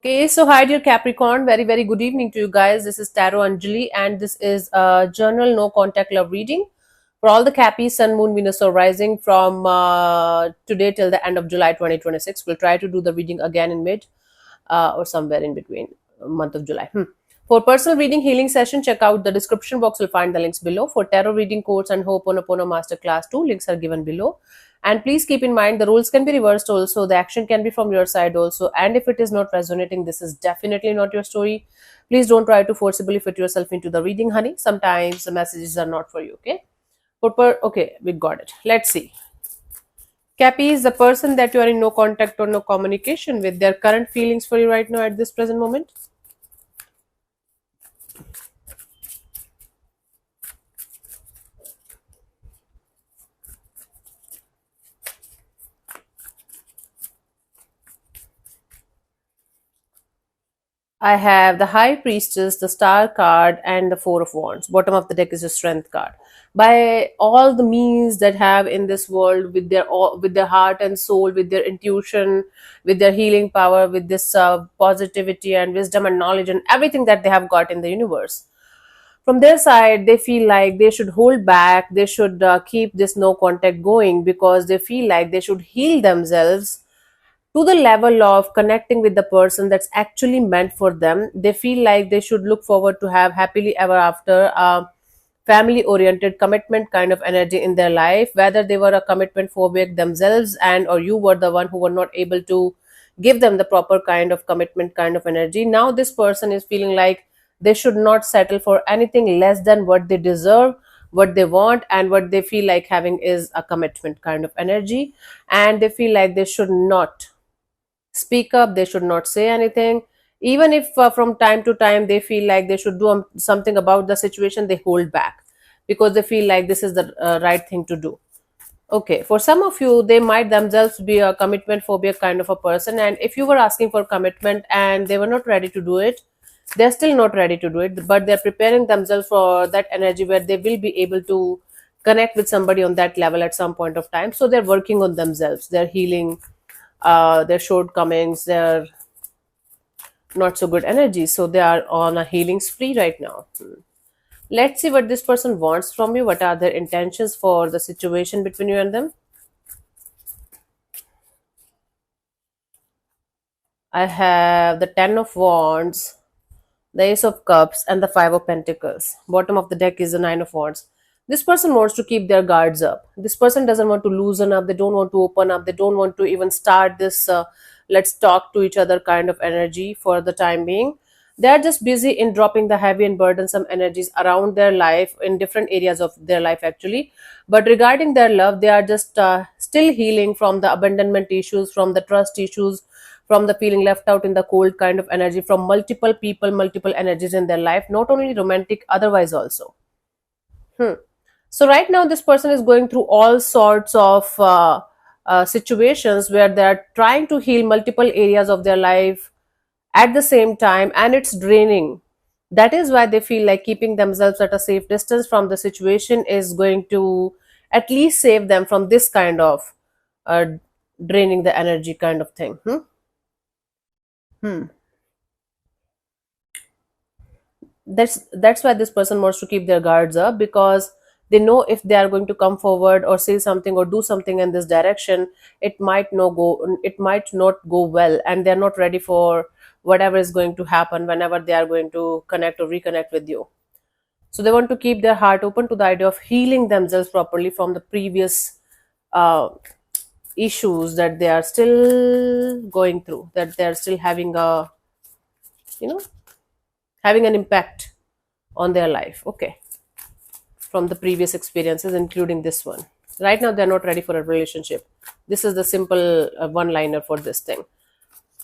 Okay, so hi dear Capricorn, very good evening to you guys. This is Tarot Anjali, and this is a journal no contact love reading for all the Cappies, Sun, Moon, Venus, or Rising from today till the end of July 2026. We'll try to do the reading again in mid or somewhere in between month of July. For personal reading healing session, check out the description box. You'll find the links below. For tarot reading course and Ho'oponopono Masterclass 2, links are given below. And please keep in mind the rules can be reversed also, the action can be from your side also. And if it is not resonating, this is definitely not your story. Please don't try to forcibly fit yourself into the reading, honey. Sometimes the messages are not for you, okay? Okay, we got it. Let's see. Cappy is the person that you are in no contact or no communication with, their current feelings for you right now at this present moment. I have the High Priestess, the Star card, and the Four of Wands. Bottom of the deck is the Strength card. By all the means that have in this world, with their heart and soul, with their intuition, with their healing power, with this positivity and wisdom and knowledge and everything that they have got in the universe. From their side, they feel like they should hold back. They should keep this no contact going because they feel like they should heal themselves to the level of connecting with the person that's actually meant for them. They feel like they should look forward to have happily ever after a family oriented commitment kind of energy in their life, whether they were a commitment phobic themselves and or you were the one who were not able to give them the proper kind of commitment kind of energy. Now this person is feeling like they should not settle for anything less than what they deserve, what they want, and what they feel like having is a commitment kind of energy. And they feel like they should not speak up, they should not say anything. Even if from time to time they feel like they should do something about the situation, they hold back because they feel like this is the right thing to do. Okay, for some of you, they might themselves be a commitment phobia kind of a person, and if you were asking for commitment and they were not ready to do it, they're still not ready to do it, but they're preparing themselves for that energy where they will be able to connect with somebody on that level at some point of time. So they're working on themselves, they're healing their shortcomings, their not so good energy. So they are on a healing spree right now. Let's see what this person wants from you. What are their intentions for the situation between you and them? I have the Ten of Wands, the Ace of Cups, and the Five of Pentacles. Bottom of the deck is the Nine of Wands. This person wants to keep their guards up. This person doesn't want to loosen up. They don't want to open up. They don't want to even start this let's talk to each other kind of energy for the time being. They are just busy in dropping the heavy and burdensome energies around their life in different areas of their life, actually. But regarding their love, they are just still healing from the abandonment issues, from the trust issues, from the feeling left out in the cold kind of energy, from multiple people, multiple energies in their life, not only romantic, otherwise also. Hmm. So right now, this person is going through all sorts of situations where they are trying to heal multiple areas of their life at the same time, and it's draining. That is why they feel like keeping themselves at a safe distance from the situation is going to at least save them from this kind of uh, draining the energy kind of thing. Hmm. That's why this person wants to keep their guards up, because they know if they are going to come forward or say something or do something in this direction, it might not go well, and they're not ready for whatever is going to happen whenever they are going to connect or reconnect with you. So they want to keep their heart open to the idea of healing themselves properly from the previous uh, issues that they are still going through, that they are still having a, you know, having an impact on their life. Okay, from the previous experiences, including this one. Right now, they're not ready for a relationship. This is the simple one liner for this thing,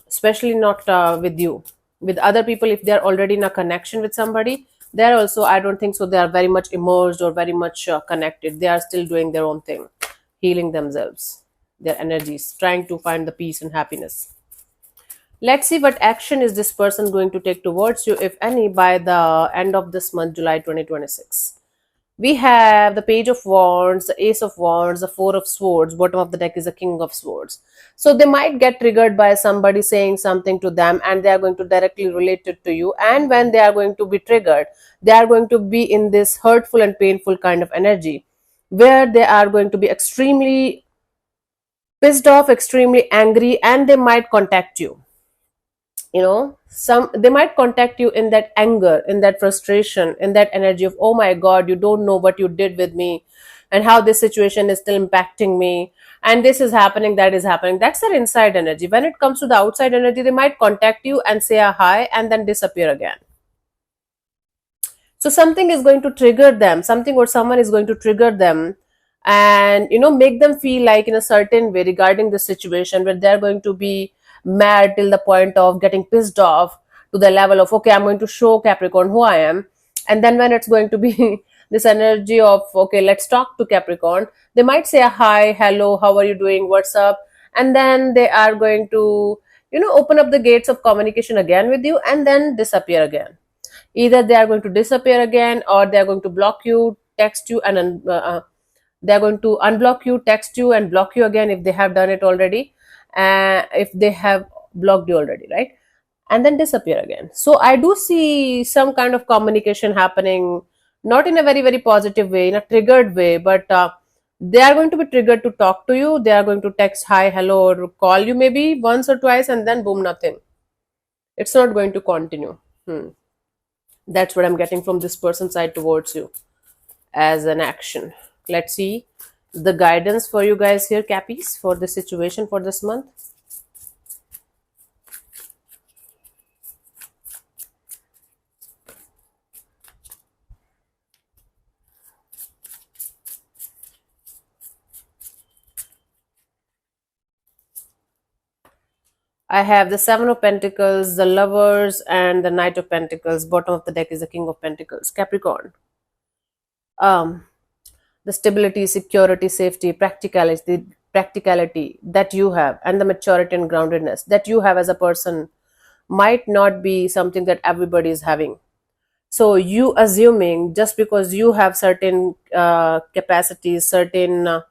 especially not with you. With other people, if they're already in a connection with somebody, they're also, I don't think so, they are very much immersed or very much connected. They are still doing their own thing, healing themselves, their energies, trying to find the peace and happiness. Let's see what action is this person going to take towards you, if any, by the end of this month, July 2026. We have the page of wands, the ace of wands, the four of swords. Bottom of the deck is the king of swords. So they might get triggered by somebody saying something to them, and they are going to directly relate it to you. And when they are going to be triggered, they are going to be in this hurtful and painful kind of energy, where they are going to be extremely pissed off, extremely angry, and they might contact you. Some they might contact you in that anger, in that frustration, in that energy of, oh my god, you don't know what you did with me, and how this situation is still impacting me, and this is happening, that is happening. That's their inside energy. When it comes to the outside energy, they might contact you and say a hi and then disappear again. So something is going to trigger them, something or someone is going to trigger them, and make them feel like in a certain way regarding the situation, where they're going to be mad till the point of getting pissed off, to the level of, okay, I'm going to show Capricorn who I am. And then when it's going to be this energy of, okay, let's talk to Capricorn, they might say a hi, hello, how are you doing, what's up, and then they are going to open up the gates of communication again with you, and then disappear again. Either they are going to disappear again, or they are going to block you, text you, and they are going to unblock you, text you, and block you again if they have done it already, if they have blocked you already, right? And then disappear again. So I do see some kind of communication happening, not in a very very positive way, in a triggered way, but they are going to be triggered to talk to you. They are going to text hi, hello, or call you maybe once or twice, and then boom, nothing. It's not going to continue. That's what I'm getting from this person's side towards you as an action. Let's see the guidance for you guys here, Cappies, for the situation for this month. I have the Seven of Pentacles, the Lovers, and the Knight of Pentacles. Bottom of the deck is the King of Pentacles. Capricorn. Um, the stability, security, safety, practicality that you have, and the maturity and groundedness that you have as a person might not be something that everybody is having. So you assuming just because you have certain capacities, certain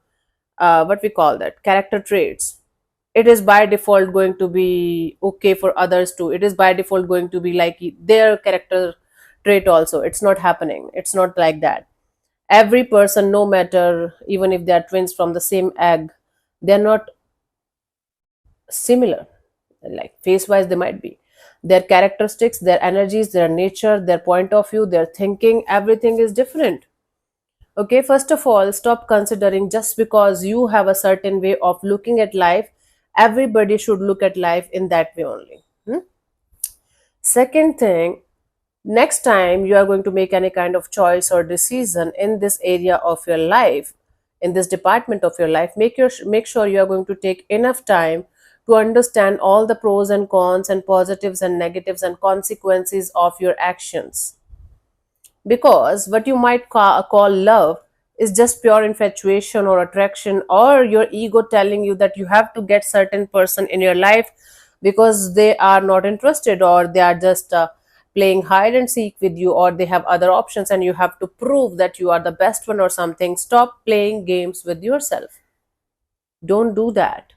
what we call that character traits, it is by default going to be okay for others too. It is by default going to be like their character trait also. It's not happening. It's not like that. Every person, no matter, even if they are twins from the same egg, they're not similar. Like face wise they might be, their characteristics, their energies, their nature, their point of view, their thinking, everything is different. Okay, first of all, stop considering just because you have a certain way of looking at life, everybody should look at life in that way only. Second thing, next time you are going to make any kind of choice or decision in this area of your life, in this department of your life, make sure you are going to take enough time to understand all the pros and cons and positives and negatives and consequences of your actions. Because what you might call love is just pure infatuation or attraction, or your ego telling you that you have to get certain person in your life because they are not interested, or they are just playing hide and seek with you, or they have other options and you have to prove that you are the best one or something. Stop playing games with yourself. Don't do that.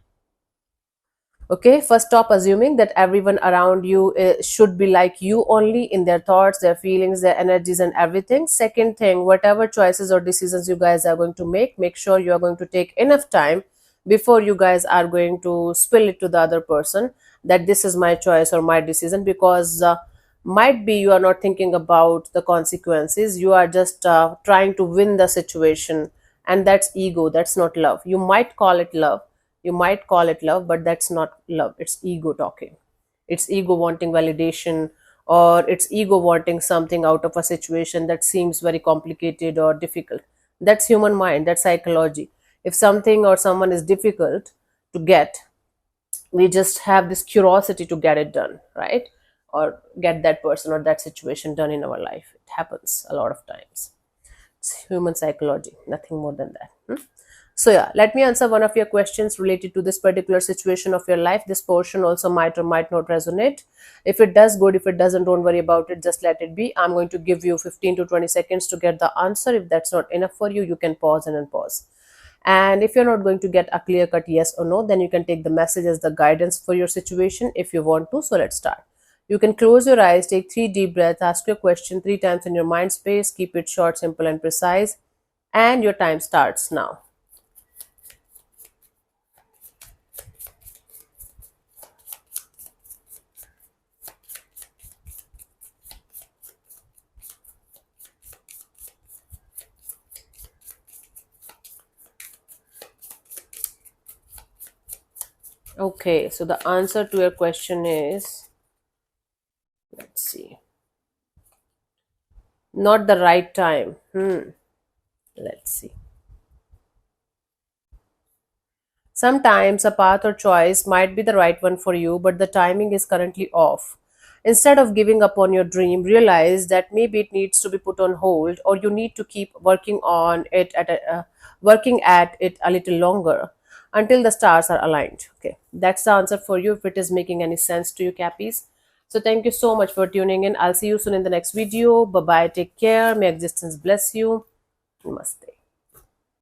Okay, first stop assuming that everyone around you should be like you only in their thoughts, their feelings, their energies, and everything. Second thing, whatever choices or decisions you guys are going to make sure you are going to take enough time before you guys are going to spill it to the other person that this is my choice or my decision. Because might be you are not thinking about the consequences, you are just trying to win the situation, and that's ego, that's not love. You might call it love, but that's not love. It's ego talking. It's ego wanting validation, or it's ego wanting something out of a situation that seems very complicated or difficult. That's human mind, that's psychology. If something or someone is difficult to get, we just have this curiosity to get it done, right? Or get that person or that situation done in our life. It happens a lot of times. It's human psychology, nothing more than that. So yeah, let me answer one of your questions related to this particular situation of your life. This portion also might or might not resonate. If it does, good. If it doesn't, don't worry about it. Just let it be. I'm going to give you 15 to 20 seconds to get the answer. If that's not enough for you, you can pause and unpause. And if you're not going to get a clear cut yes or no, then you can take the message as the guidance for your situation if you want to. So let's start. You can close your eyes, take 3 deep breaths, ask your question 3 times in your mind space, keep it short, simple, and precise. And your time starts now. Okay, so the answer to your question is, let's see, not the right time. Let's see. Sometimes a path or choice might be the right one for you, but the timing is currently off. Instead of giving up on your dream, realize that maybe it needs to be put on hold, or you need to keep working at it a little longer until the stars are aligned. Okay, that's the answer for you. If it is making any sense to you, Cappies. So thank you so much for tuning in. I'll see you soon in the next video. Bye bye. Take care. May existence bless you. Namaste.